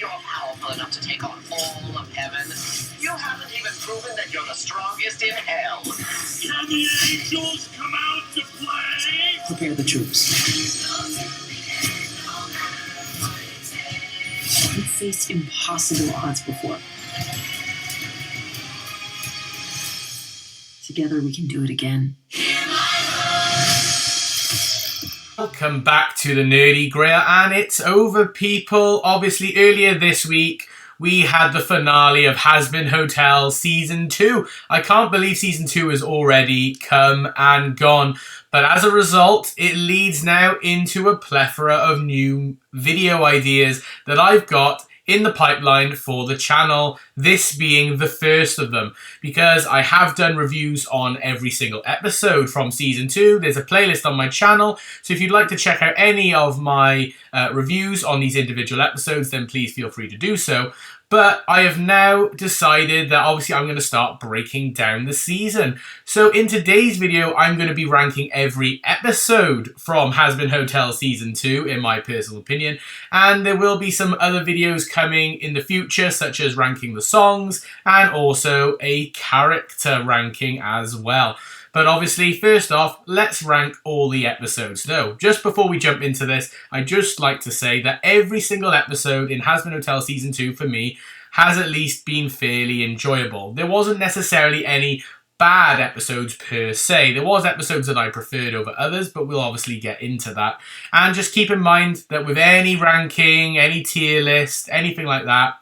you're powerful enough to take on all of heaven, you haven't even proven that you're the strongest in hell. Can the angels come out to play? Prepare the troops. We've faced impossible odds before. Together we can do it again. Welcome back to the Nerdy Grail, and it's over, people. Obviously, earlier this week, we had the finale of Hazbin Hotel Season 2. I can't believe Season 2 has already come and gone. But as a result, it leads now into a plethora of new video ideas that I've got in the pipeline for the channel, this being the first of them, because I have done reviews on every single episode from Season 2. There's a playlist on my channel, so if you'd like to check out any of my reviews on these individual episodes, then please feel free to do so. But I have now decided that obviously I'm going to start breaking down the season. So in today's video, I'm going to be ranking every episode from Hazbin Hotel Season 2, in my personal opinion. And there will be some other videos coming in the future, such as ranking the songs and also a character ranking as well. But obviously, first off, let's rank all the episodes. Though, just before we jump into this, I'd just like to say that every single episode in Hazbin Hotel Season 2 for me has at least been fairly enjoyable. There wasn't necessarily any bad episodes per se. There was episodes that I preferred over others, but we'll obviously get into that. And just keep in mind that with any ranking, any tier list, anything like that,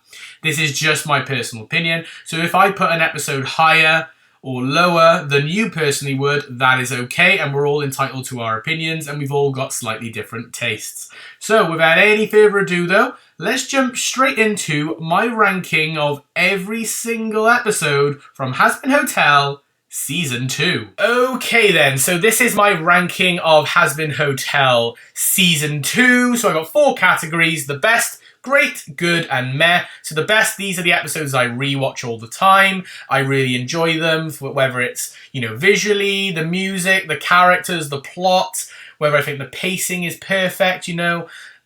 this is just my personal opinion. So if I put an episode higher or lower than you personally would, that is okay, and we're all entitled to our opinions, and we've all got slightly different tastes. So without any further ado though, let's jump straight into my ranking of every single episode from Hazbin Hotel Season 2. Okay then, so this is my ranking of Hazbin Hotel Season 2. So I got 4 categories: the best, great, good, and meh. So the best, these are the episodes I rewatch all the time. I really enjoy them, whether it's, visually, the music, the characters, the plot, whether I think the pacing is perfect,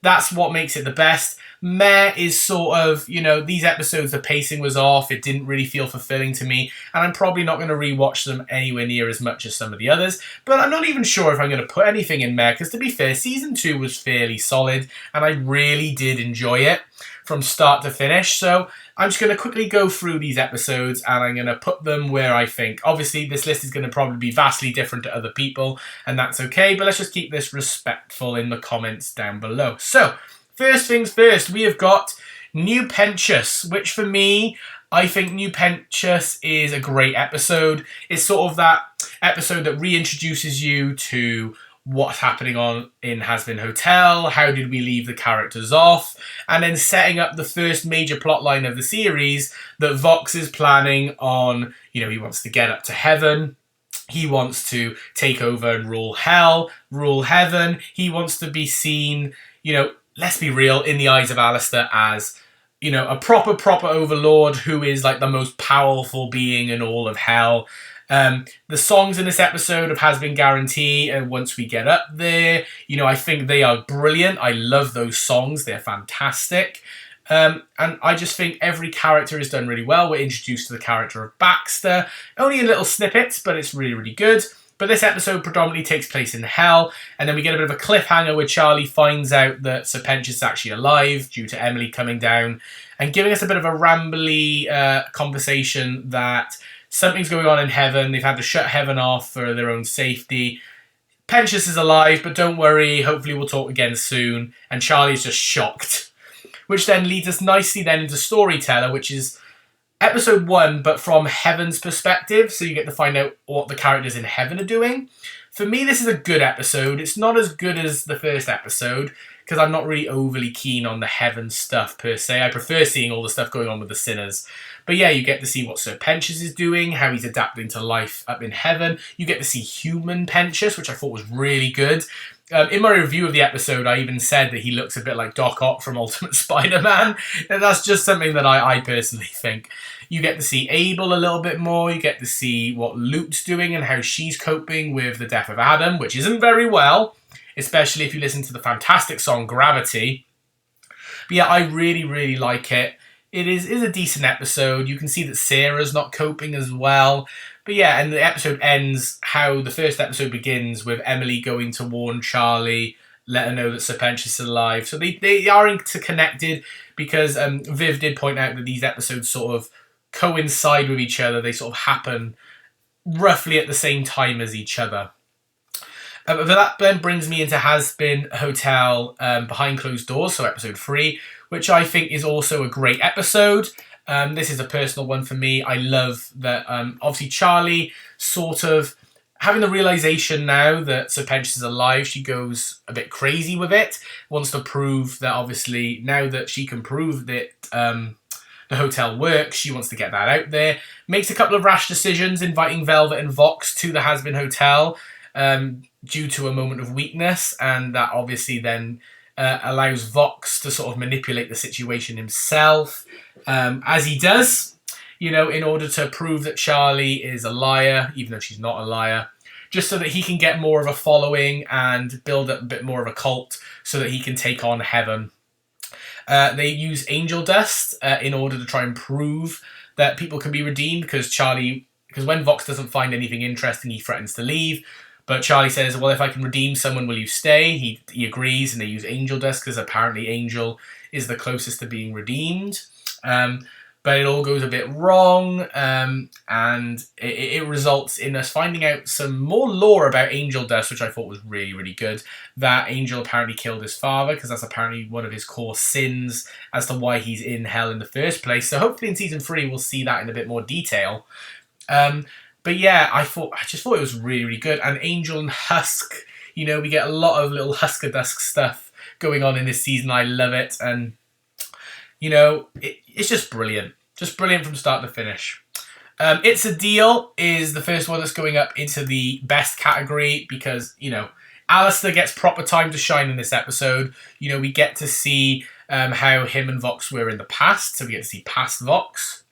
that's what makes it the best. Meh is sort of, these episodes, the pacing was off, it didn't really feel fulfilling to me, and I'm probably not going to rewatch them anywhere near as much as some of the others, but I'm not even sure if I'm going to put anything in meh, because to be fair, Season 2 was fairly solid, and I really did enjoy it from start to finish. So I'm just going to quickly go through these episodes, and I'm going to put them where I think. Obviously, this list is going to probably be vastly different to other people, and that's okay, but let's just keep this respectful in the comments down below. So, first things first, we have got New Pentious, which for me, I think New Pentious is a great episode. It's sort of that episode that reintroduces you to what's happening in Hazbin Hotel, how did we leave the characters off, and then setting up the first major plot line of the series that Vox is planning on. He wants to get up to heaven. He wants to take over and rule hell, rule heaven. He wants to be seen, let's be real, in the eyes of Alistair as, a proper overlord who is like the most powerful being in all of hell. The songs in this episode Has Been Guarantee, and once we get up there, I think they are brilliant. I love those songs. They're fantastic. And I just think every character is done really well. We're introduced to the character of Baxter. Only in little snippets, but it's really, really good. But this episode predominantly takes place in hell, and then we get a bit of a cliffhanger where Charlie finds out that Sir Pentious is actually alive due to Emily coming down and giving us a bit of a rambly conversation that something's going on in heaven. They've had to shut heaven off for their own safety. Pentious is alive, but don't worry, hopefully we'll talk again soon. And Charlie's just shocked. Which then leads us nicely then into Storyteller, which is episode 1, but from heaven's perspective. So you get to find out what the characters in heaven are doing. For me, this is a good episode. It's not as good as the first episode, because I'm not really overly keen on the heaven stuff per se. I prefer seeing all the stuff going on with the sinners. But yeah, you get to see what Sir Pentious is doing, how he's adapting to life up in heaven. You get to see human Pentious, which I thought was really good. In my review of the episode, I even said that he looks a bit like Doc Ock from Ultimate Spider-Man. And that's just something that I personally think. You get to see Abel a little bit more. You get to see what Luke's doing and how she's coping with the death of Adam, which isn't very well, especially if you listen to the fantastic song Gravity. But yeah, I really, really like it. It is a decent episode. You can see that Sarah's not coping as well. But yeah, and the episode ends how the first episode begins with Emily going to warn Charlie, let her know that Serpentius is alive. So they are interconnected because Viv did point out that these episodes sort of coincide with each other. They sort of happen roughly at the same time as each other. But that then brings me into Hazbin Hotel Behind Closed Doors, so episode 3, which I think is also a great episode. This is a personal one for me. I love that, obviously, Charlie sort of having the realization now that Serpentius is alive, she goes a bit crazy with it, wants to prove that, obviously, now that she can prove that the hotel works, she wants to get that out there. Makes a couple of rash decisions, inviting Velvet and Vox to the Hazbin Hotel due to a moment of weakness, and that obviously then allows Vox to sort of manipulate the situation himself, as he does, you know, in order to prove that Charlie is a liar, even though she's not a liar, just so that he can get more of a following and build up a bit more of a cult so that he can take on Heaven. They use angel dust in order to try and prove that people can be redeemed, because when Vox doesn't find anything interesting, he threatens to leave. But Charlie says, well, if I can redeem someone, will you stay? He agrees, and they use angel dust because apparently Angel is the closest to being redeemed. But it all goes a bit wrong, and it results in us finding out some more lore about angel dust, which I thought was really, really good. That Angel apparently killed his father, because that's apparently one of his core sins as to why he's in hell in the first place. So hopefully in season 3 we'll see that in a bit more detail. But yeah, I just thought it was really, really good. And Angel and Husk, you know, we get a lot of little Husker Dusk stuff going on in this season. I love it. And, you know, it's just brilliant. Just brilliant from start to finish. It's a Deal is the first one that's going up into the best category because, you know, Alistair gets proper time to shine in this episode. You know, we get to see how him and Vox were in the past. So we get to see past Vox.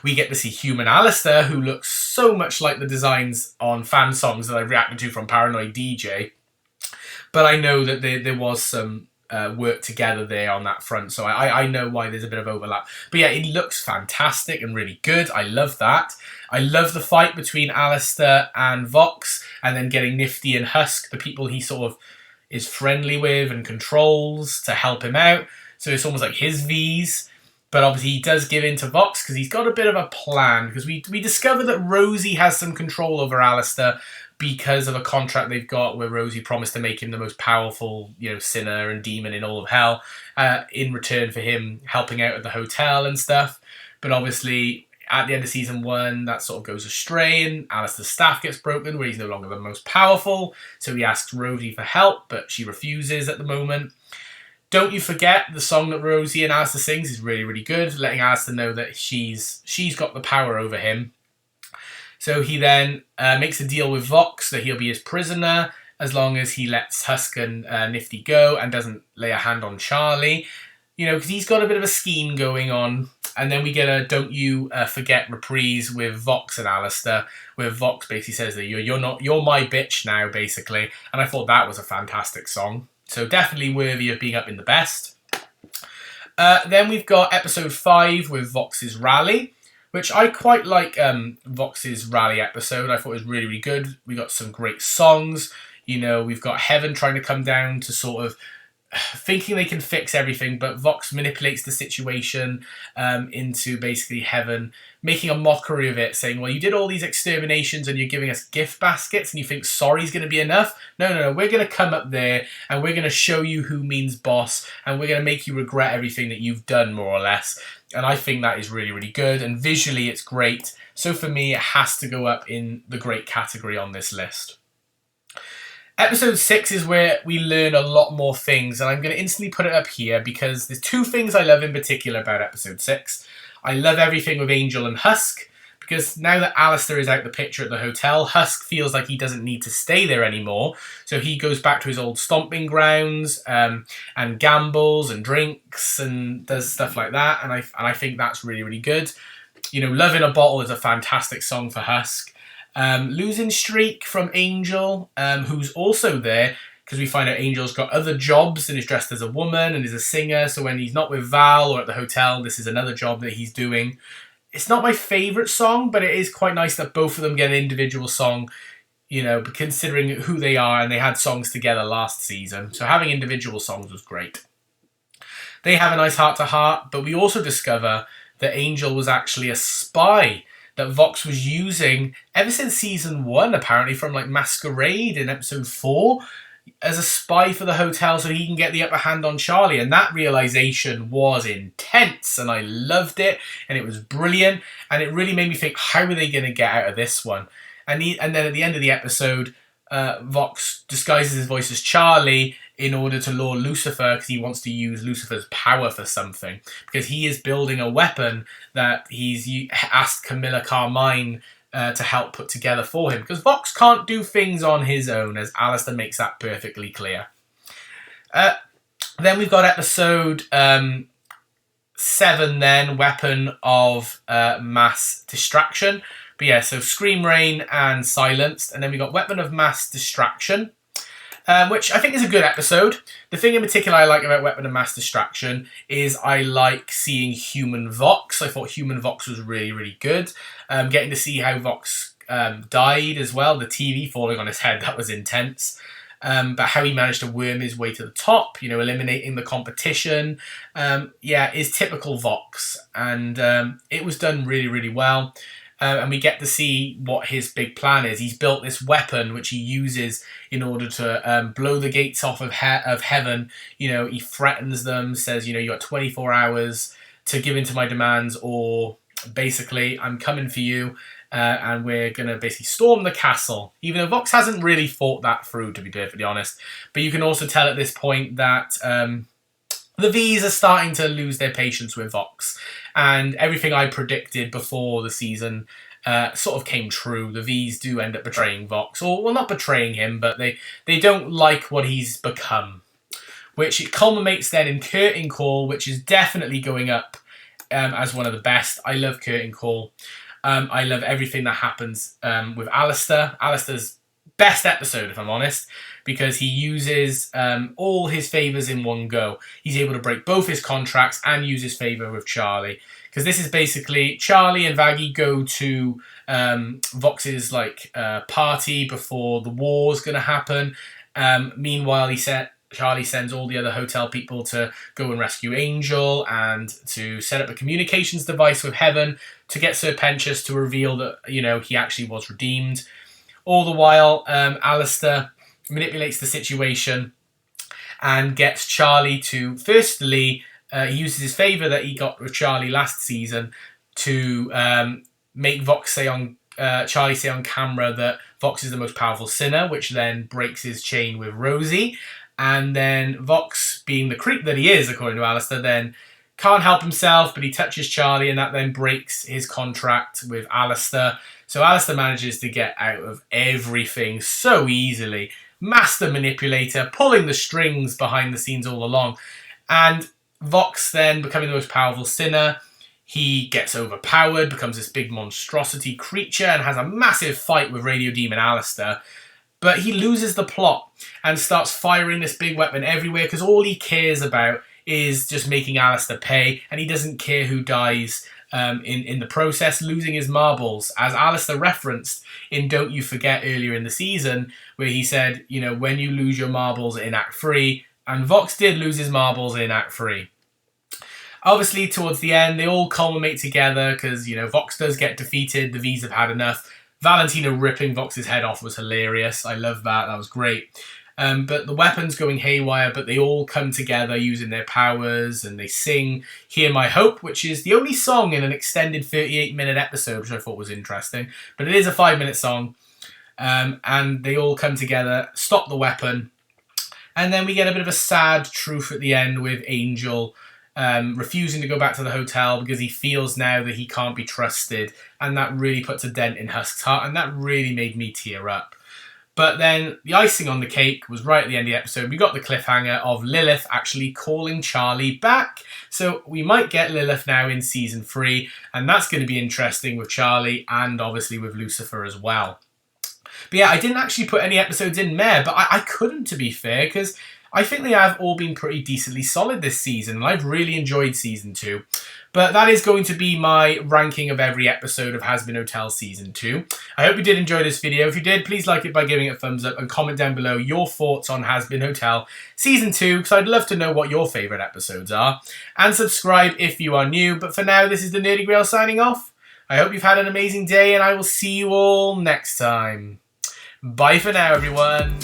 We get to see human Alistair, who looks so much like the designs on fan songs that I've reacted to from Paranoid DJ. But I know that there was some work together there on that front, so I know why there's a bit of overlap. But yeah, it looks fantastic and really good. I love that. I love the fight between Alistair and Vox, and then getting Nifty and Husk, the people he sort of is friendly with and controls, to help him out. So it's almost like his V's. But obviously he does give in to Vox because he's got a bit of a plan. Because we discover that Rosie has some control over Alistair because of a contract they've got where Rosie promised to make him the most powerful, you know, sinner and demon in all of hell in return for him helping out at the hotel and stuff. But obviously at the end of season 1, that sort of goes astray and Alistair's staff gets broken where he's no longer the most powerful. So he asks Rosie for help, but she refuses at the moment. Don't You Forget, the song that Rosie and Alistair sings, is really, really good, letting Alistair know that she's got the power over him. So he then makes a deal with Vox that he'll be his prisoner as long as he lets Husk and Nifty go and doesn't lay a hand on Charlie. You know, because he's got a bit of a scheme going on. And then we get a Don't You Forget reprise with Vox and Alistair, where Vox basically says that you're my bitch now, basically. And I thought that was a fantastic song. So definitely worthy of being up in the best. Then we've got episode 5 with Vox's rally, which I quite like. Vox's rally episode I thought was really, really good. We got some great songs. You know, we've got Heaven trying to come down to sort of thinking they can fix everything, but Vox manipulates the situation into basically Heaven making a mockery of it, saying, well, you did all these exterminations and you're giving us gift baskets and you think sorry's going to be enough? No, we're going to come up there and we're going to show you who means boss and we're going to make you regret everything that you've done, more or less. And I think that is really, really good, and visually it's great. So for me, it has to go up in the great category on this list. Episode 6 is where we learn a lot more things, and I'm going to instantly put it up here because there's 2 things I love in particular about episode 6. I love everything with Angel and Husk, because now that Alistair is out the picture at the hotel, Husk feels like he doesn't need to stay there anymore, so he goes back to his old stomping grounds and gambles and drinks and does stuff like that, and I think that's really, really good. You know, Love in a Bottle is a fantastic song for Husk. Losing Streak from Angel, who's also there, because we find out Angel's got other jobs and is dressed as a woman and is a singer. So when he's not with Val or at the hotel, this is another job that he's doing. It's not my favourite song, but it is quite nice that both of them get an individual song, you know, considering who they are, and they had songs together last season. So having individual songs was great. They have a nice heart-to-heart, but we also discover that Angel was actually a spy that Vox was using ever since season 1, apparently, from like Masquerade in episode 4, as a spy for the hotel so he can get the upper hand on Charlie. And that realization was intense, and I loved it, and it was brilliant, and it really made me think, how are they going to get out of this one? And then at the end of the episode, Vox disguises his voice as Charlie in order to lure Lucifer, because he wants to use Lucifer's power for something, because he is building a weapon that he's asked Camilla Carmine to help put together for him, because Vox can't do things on his own, as Alistair makes that perfectly clear. Then we've got episode 7 then, Weapon of Mass Distraction. But yeah, so Scream, Rain and Silenced. And then we got Weapon of Mass Distraction, which I think is a good episode. The thing in particular I like about Weapon of Mass Distraction is I like seeing Human Vox. I thought Human Vox was really, really good. Getting to see how Vox died as well, the TV falling on his head, that was intense. But how he managed to worm his way to the top, you know, eliminating the competition, is typical Vox. And it was done really, really well. And we get to see what his big plan is. He's built this weapon which he uses in order to blow the gates off of heaven. You know, he threatens them, says, you know, you got 24 hours to give in to my demands, or basically, I'm coming for you, and we're going to basically storm the castle. Even though Vox hasn't really thought that through, to be perfectly honest. But you can also tell at this point that the V's are starting to lose their patience with Vox. And everything I predicted before the season sort of came true. The V's do end up betraying Vox. Or, well, not betraying him, but they don't like what he's become. Which it culminates then in Curtain Call, which is definitely going up as one of the best. I love Curtain Call. I love everything that happens with Alistair. Alistair's best episode, if I'm honest, because he uses all his favours in one go. He's able to break both his contracts and use his favour with Charlie. Because this is basically Charlie and Vaggie go to Vox's party before the war's going to happen. Meanwhile, Charlie sends all the other hotel people to go and rescue Angel and to set up a communications device with Heaven to get Sir Pentious to reveal that, you know, he actually was redeemed. All the while, Alistair manipulates the situation and gets Charlie to, firstly, he uses his favour that he got with Charlie last season to make Charlie say on camera that Vox is the most powerful sinner, which then breaks his chain with Rosie. And then Vox, being the creep that he is, according to Alistair, then can't help himself, but he touches Charlie, and that then breaks his contract with Alistair. So Alistair manages to get out of everything so easily. Master manipulator, pulling the strings behind the scenes all along. And Vox then, becoming the most powerful sinner, he gets overpowered, becomes this big monstrosity creature, and has a massive fight with Radio Demon Alistair. But he loses the plot and starts firing this big weapon everywhere, because all he cares about is just making Alistair pay, and he doesn't care who dies in the process, losing his marbles, as Alistair referenced in Don't You Forget earlier in the season, where he said, you know, when you lose your marbles in Act 3, and Vox did lose his marbles in Act 3. Obviously, towards the end, they all culminate together, because, you know, Vox does get defeated, the V's have had enough. Valentina ripping Vox's head off was hilarious. I love that. That was great. But the weapon's going haywire, but they all come together using their powers, and they sing Hear My Hope, which is the only song in an extended 38-minute episode, which I thought was interesting. But it is a 5-minute song. And they all come together, stop the weapon, and then we get a bit of a sad truth at the end with Angel refusing to go back to the hotel because he feels now that he can't be trusted, and that really puts a dent in Husk's heart, and that really made me tear up. But then the icing on the cake was right at the end of the episode. We got the cliffhanger of Lilith actually calling Charlie back. So we might get Lilith now in season 3, and that's going to be interesting with Charlie and obviously with Lucifer as well. But yeah, I didn't actually put any episodes in there, but I couldn't, to be fair, because I think they have all been pretty decently solid this season, and I've really enjoyed Season 2. But that is going to be my ranking of every episode of Hazbin Hotel Season 2. I hope you did enjoy this video. If you did, please like it by giving it a thumbs up and comment down below your thoughts on Hazbin Hotel Season 2, because I'd love to know what your favourite episodes are. And subscribe if you are new. But for now, this is the Nerdy Grail signing off. I hope you've had an amazing day, and I will see you all next time. Bye for now, everyone.